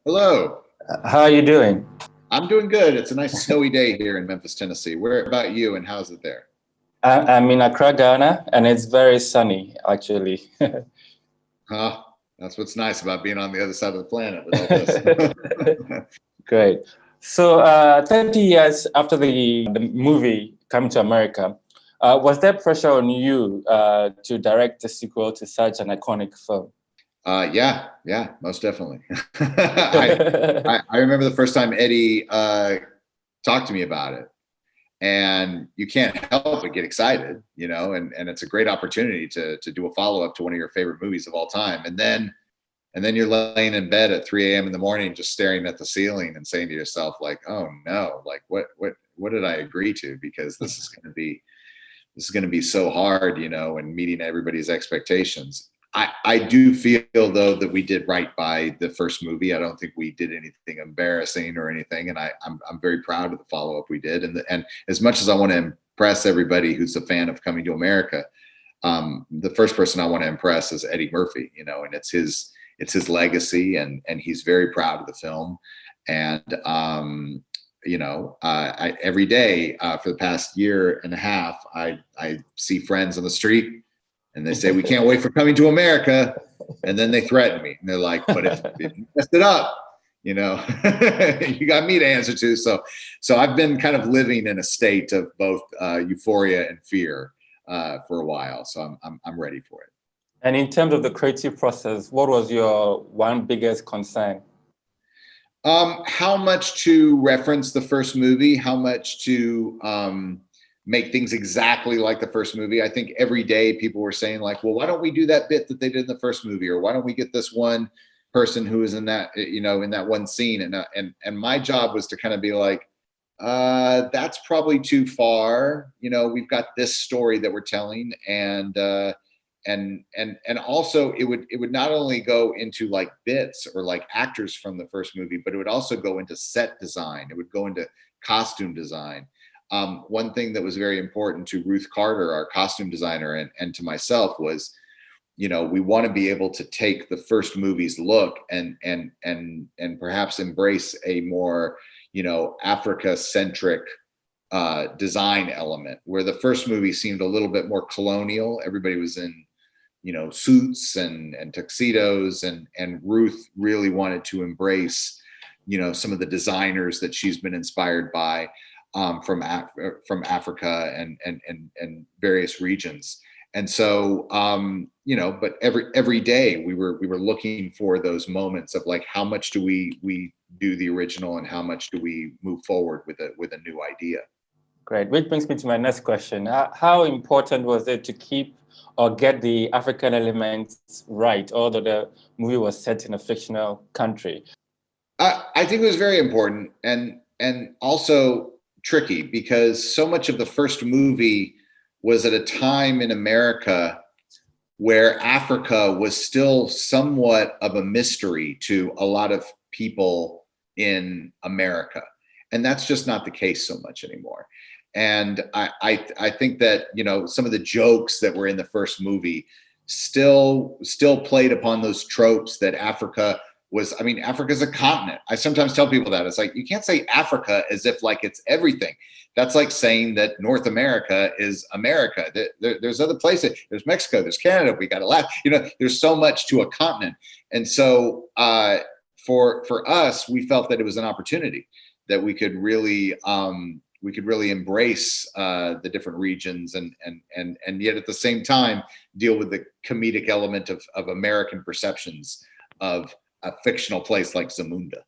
Hello. How are you doing? I'm doing good. It's a nice snowy day here in Memphis, Tennessee. Where about you and how's it there? I'm in Accra, Ghana, and it's very sunny, actually. Huh? That's what's nice about being on the other side of the planet with all this. Great. So, 30 years after the movie coming to America, was there pressure on you to direct a sequel to such an iconic film? Yeah, most definitely. I remember the first time Eddie talked to me about it, and you can't help but get excited, and it's a great opportunity to do a follow-up to one of your favorite movies of all time. And then you're laying in bed at 3 a.m. in the morning, just staring at the ceiling and saying to yourself, like, oh no, like what did I agree to? Because this is going to be so hard, and meeting everybody's expectations. I do feel though that we did right by the first movie. I don't think we did anything embarrassing or anything, and I'm very proud of the follow up we did. And as much as I want to impress everybody who's a fan of Coming to America, the first person I want to impress is Eddie Murphy, and it's his legacy, and he's very proud of the film. And every day for the past year and a half, I see friends on the street and they say, we can't wait for Coming to America. And then they threaten me. And they're like, but if you messed it up, you got me to answer to. So I've been kind of living in a state of both euphoria and fear for a while. So I'm ready for it. And in terms of the creative process, what was your one biggest concern? How much to reference the first movie, how much to make things exactly like the first movie. I think every day people were saying like, well, why don't we do that bit that they did in the first movie? Or why don't we get this one person who is in that, in that one scene? And my job was to kind of be like, that's probably too far. We've got this story that we're telling, and also it would not only go into like bits or like actors from the first movie, but it would also go into set design. It would go into costume design. One thing that was very important to Ruth Carter, our costume designer, and to myself was, we want to be able to take the first movie's look and perhaps embrace a more, Africa-centric design element, where the first movie seemed a little bit more colonial. Everybody was in, suits and tuxedos, and Ruth really wanted to embrace, some of the designers that she's been inspired by from Africa and various regions. And so, but every day we were looking for those moments of like, how much do we do the original and how much do we move forward with a new idea? Great, which brings me to my next question. How important was it to keep or get the African elements right, although the movie was set in a fictional country? I think it was very important and also tricky, because so much of the first movie was at a time in America where Africa was still somewhat of a mystery to a lot of people in America. And that's just not the case so much anymore. And I think that, some of the jokes that were in the first movie still played upon those tropes that Africa was. I mean, Africa's a continent. I sometimes tell people that it's like, you can't say Africa as if like it's everything. That's like saying that North America is America. There's other places. There's Mexico, there's Canada. We got a lot, there's so much to a continent. And so for us, we felt that it was an opportunity that we could really embrace the different regions and yet at the same time deal with the comedic element of American perceptions of a fictional place like Zamunda.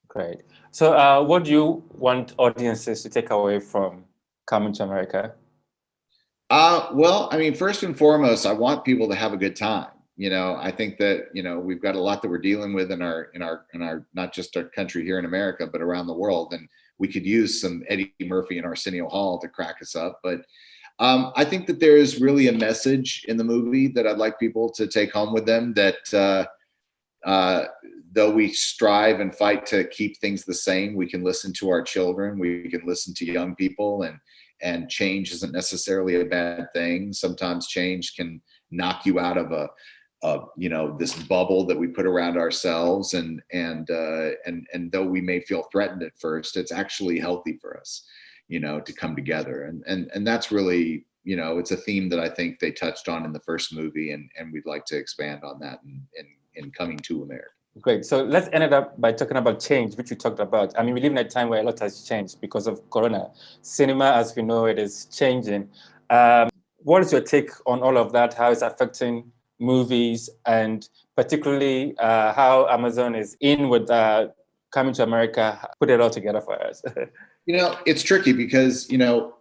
Great. So what do you want audiences to take away from Coming to America? Well, I mean, first and foremost, I want people to have a good time. I think that, we've got a lot that we're dealing with in our not just our country here in America, but around the world. And we could use some Eddie Murphy and Arsenio Hall to crack us up. But I think that there is really a message in the movie that I'd like people to take home with them, that though we strive and fight to keep things the same, we can listen to our children, we can listen to young people, and change isn't necessarily a bad thing. Sometimes change can knock you out of you know, this bubble that we put around ourselves, and though we may feel threatened at first, it's actually healthy for us, you know, to come together. And that's really, you know, it's a theme that I think they touched on in the first movie, and we'd like to expand on that in Coming to America. Great. So let's end it up by talking about change, which you talked about. I mean, we live in a time where a lot has changed because of Corona. Cinema, as we know it, is changing. What is your take on all of that? How it's affecting movies, and particularly how Amazon is in with Coming to America, put it all together for us? You know, it's tricky because, you know,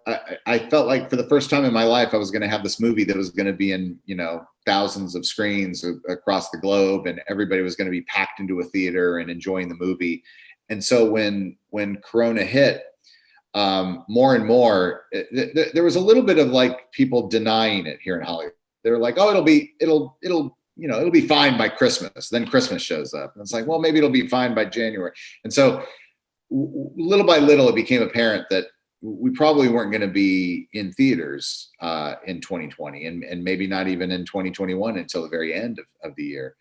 I felt like for the first time in my life, I was going to have this movie that was going to be in, you know, thousands of screens across the globe, and everybody was going to be packed into a theater and enjoying the movie. And so when Corona hit, more and more, there was a little bit of like people denying it here in Hollywood. They were like, oh, it'll be fine by Christmas. Then Christmas shows up, and it's like, well, maybe it'll be fine by January. And so little by little, it became apparent that we probably weren't going to be in theaters in 2020, and maybe not even in 2021 until the very end of the year.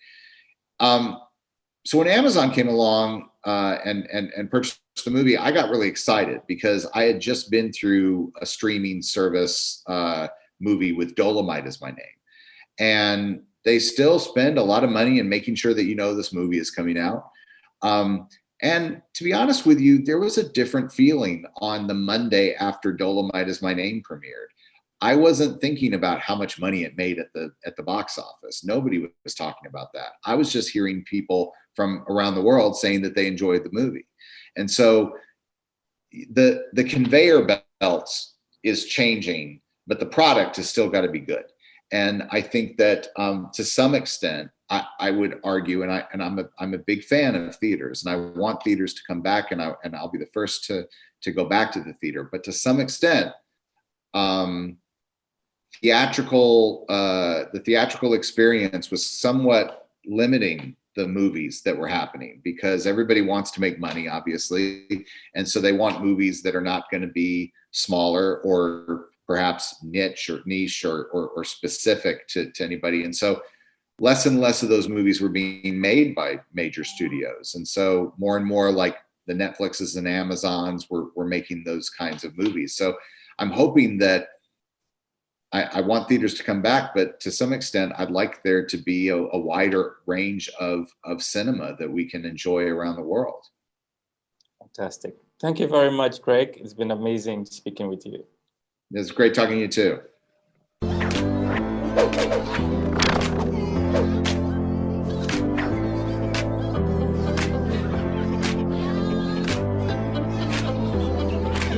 So when Amazon came along and purchased the movie, I got really excited because I had just been through a streaming service movie with Dolomite as my name. And they still spend a lot of money in making sure that, you know, this movie is coming out. And to be honest with you, there was a different feeling on the Monday after Dolomite as My Name premiered. I wasn't thinking about how much money it made at the box office. Nobody was talking about that. I was just hearing people from around the world saying that they enjoyed the movie. And so the conveyor belts is changing, but the product has still got to be good. And I think that to some extent, I would argue, and I'm a big fan of theaters, and I want theaters to come back, and I'll be the first to go back to the theater. But to some extent, the theatrical experience was somewhat limiting the movies that were happening, because everybody wants to make money, obviously, and so they want movies that are not going to be smaller or perhaps niche or specific to anybody. And so less and less of those movies were being made by major studios. And so more and more, like the Netflixes and Amazons were making those kinds of movies. So I'm hoping that I want theaters to come back, but to some extent, I'd like there to be a wider range of cinema that we can enjoy around the world. Fantastic. Thank you very much, Greg. It's been amazing speaking with you. It's great talking to you too.